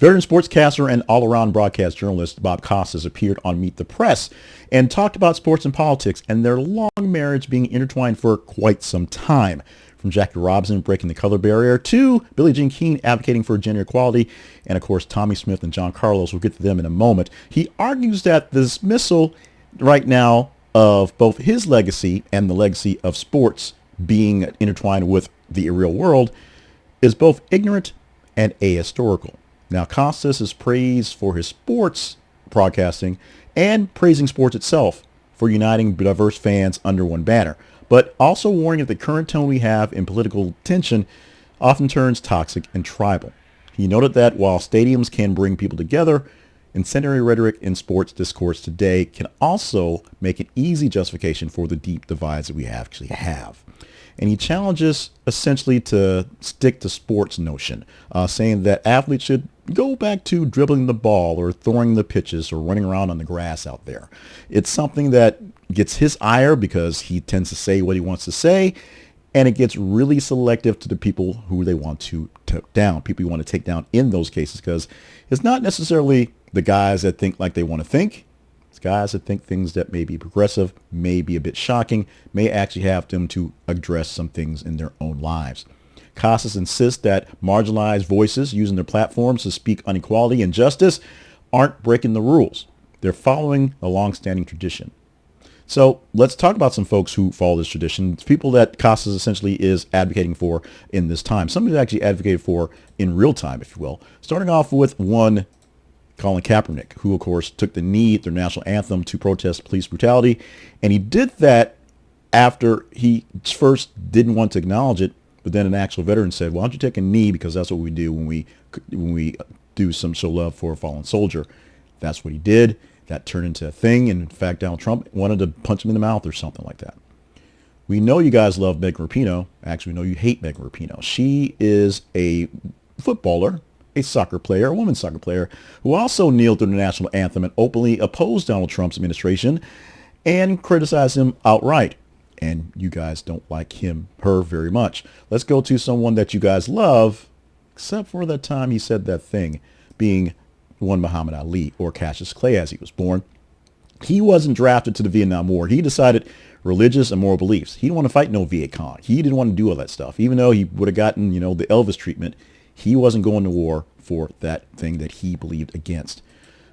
Veteran sportscaster and all-around broadcast journalist Bob Costas appeared on Meet the Press and talked about sports and politics and their long marriage being intertwined for quite some time. From Jackie Robinson breaking the color barrier to Billie Jean King advocating for gender equality, and of course Tommie Smith and John Carlos, we'll get to them in a moment. He argues that the dismissal right now of both his legacy and the legacy of sports being intertwined with the real world is both ignorant and ahistorical. Now, Costas is praised for his sports broadcasting and praising sports itself for uniting diverse fans under one banner, but also warning that the current tone we have in political tension often turns toxic and tribal. He noted that while stadiums can bring people together, incendiary rhetoric in sports discourse today can also make an easy justification for the deep divides that we actually have. And he challenges essentially to stick to sports notion, saying that athletes should go back to dribbling the ball or throwing the pitches or running around on the grass out there. It's something that gets his ire because he tends to say what he wants to say, and it gets really selective to the people who they want to take down, people you want to take down in those cases, because it's not necessarily the guys that think like they want to think. It's guys that think things that may be progressive, may be a bit shocking, may actually have them to address some things in their own lives. Costas insists that marginalized voices using their platforms to speak on equality and justice aren't breaking the rules. They're following a long-standing tradition. So let's talk about some folks who follow this tradition. It's people that Costas essentially is advocating for in this time. Somebody that actually advocated for in real time, if you will. Starting off with one, Colin Kaepernick, who of course took the knee at their national anthem to protest police brutality. And he did that after he first didn't want to acknowledge it, but then an actual veteran said, why don't you take a knee, because that's what we do when we do some show love for a fallen soldier. That's what he did. That turned into a thing. And in fact, Donald Trump wanted to punch him in the mouth or something like that. We know you guys love Megan Rapinoe. Actually, we know you hate Megan Rapinoe. She is a footballer, a soccer player, a women's soccer player, who also kneeled through the national anthem and openly opposed Donald Trump's administration and criticized him outright. And you guys don't like her very much. Let's go to someone that you guys love, except for that time he said that thing, being one Muhammad Ali, or Cassius Clay as he was born. He wasn't drafted to the Vietnam War. He decided religious and moral beliefs. He didn't want to fight no Viet Cong. He didn't want to do all that stuff. Even though he would have gotten, the Elvis treatment, he wasn't going to war for that thing that he believed against.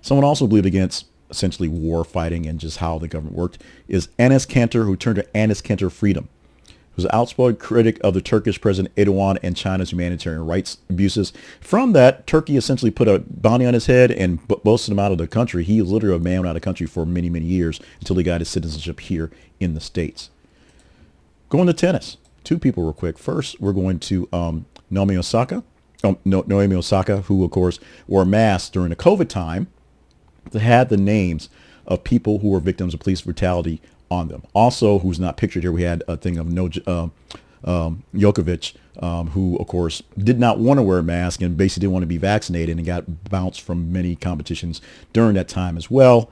Someone also believed against essentially war fighting and just how the government worked is Enes Kanter, who turned to Enes Kanter Freedom. He was an outspoken critic of the Turkish President Erdogan and China's humanitarian rights abuses. From that, Turkey essentially put a bounty on his head and boasted him out of the country. He was literally a man out of the country for many, many years until he got his citizenship here in the States. Going to tennis. Two people real quick. First, we're going to Naomi Osaka, who, of course, wore a mask during the COVID time, that had the names of people who were victims of police brutality on them. Also, who's not pictured here, we had a thing of Djokovic, who, of course, did not want to wear a mask and basically didn't want to be vaccinated and got bounced from many competitions during that time as well.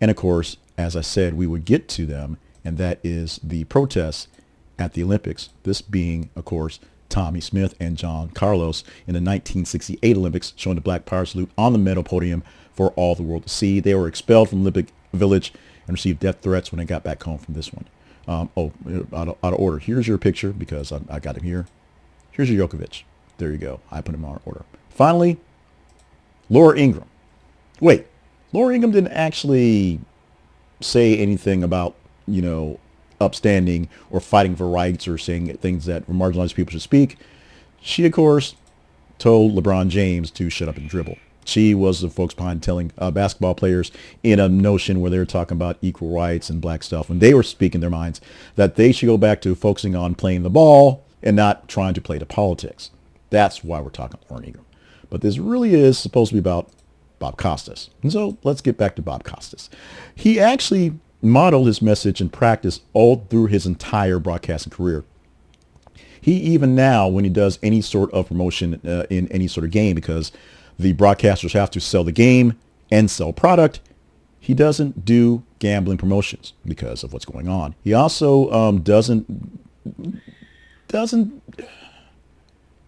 And, of course, as I said, we would get to them, and that is the protests at the Olympics. This being, of course, Tommie Smith and John Carlos in the 1968 Olympics, showing the Black Power salute on the medal podium for all the world to see. They were expelled from Olympic Village and received death threats when they got back home from this one. Out of order. Here's your picture because I got him here. Here's your Djokovic. There you go. I put him out of order. Finally, Laura Ingram. Wait, Laura Ingram didn't actually say anything about, upstanding or fighting for rights or saying things that marginalized people should speak. She, of course, told LeBron James to shut up and dribble. She was the folks behind telling basketball players in a notion where they were talking about equal rights and black stuff, when they were speaking their minds, that they should go back to focusing on playing the ball and not trying to play the politics. That's why we're talking about Laura Ingram. But this really is supposed to be about Bob Costas. And so let's get back to Bob Costas. He actually modeled his message and practice all through his entire broadcasting career. He even now, when he does any sort of promotion in any sort of game, because the broadcasters have to sell the game and sell product, he doesn't do gambling promotions because of what's going on. He also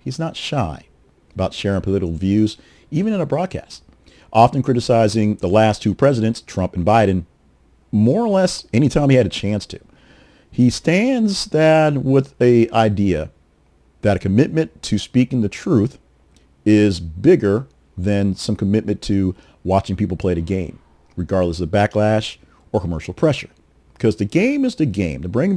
he's not shy about sharing political views. even in a broadcast, often criticizing the last two presidents, Trump and Biden, more or less anytime he had a chance to. He stands that with a idea that a commitment to speaking the truth is bigger than some commitment to watching people play the game, regardless of backlash or commercial pressure. Because the game is the game. The game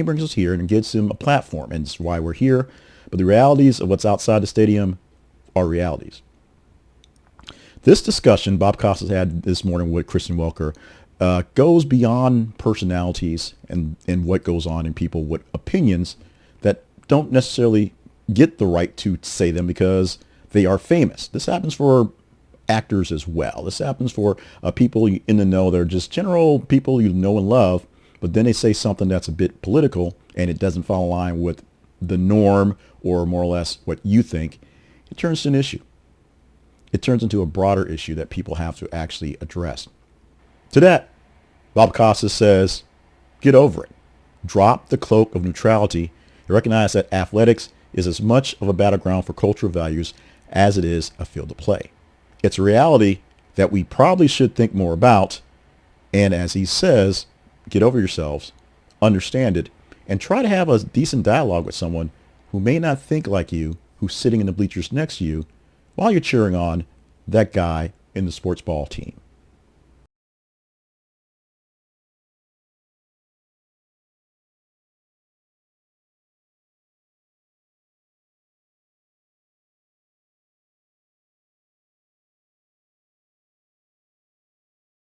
brings us here and it gives him a platform, and it's why we're here. But the realities of what's outside the stadium are realities. This discussion Bob Costas had this morning with Kristen Welker goes beyond personalities and what goes on in people with opinions that don't necessarily get the right to say them because they are famous. This happens for actors as well. This happens for people in the know. They're just general people you know and love, but then they say something that's a bit political and it doesn't fall in line with the norm or more or less what you think. It turns to an issue. It turns into a broader issue that people have to actually address. To that, Bob Costas says, get over it. Drop the cloak of neutrality and recognize that athletics is as much of a battleground for cultural values as it is a field of play. It's a reality that we probably should think more about. And as he says, get over yourselves, understand it, and try to have a decent dialogue with someone who may not think like you, who's sitting in the bleachers next to you while you're cheering on that guy in the sports ball team.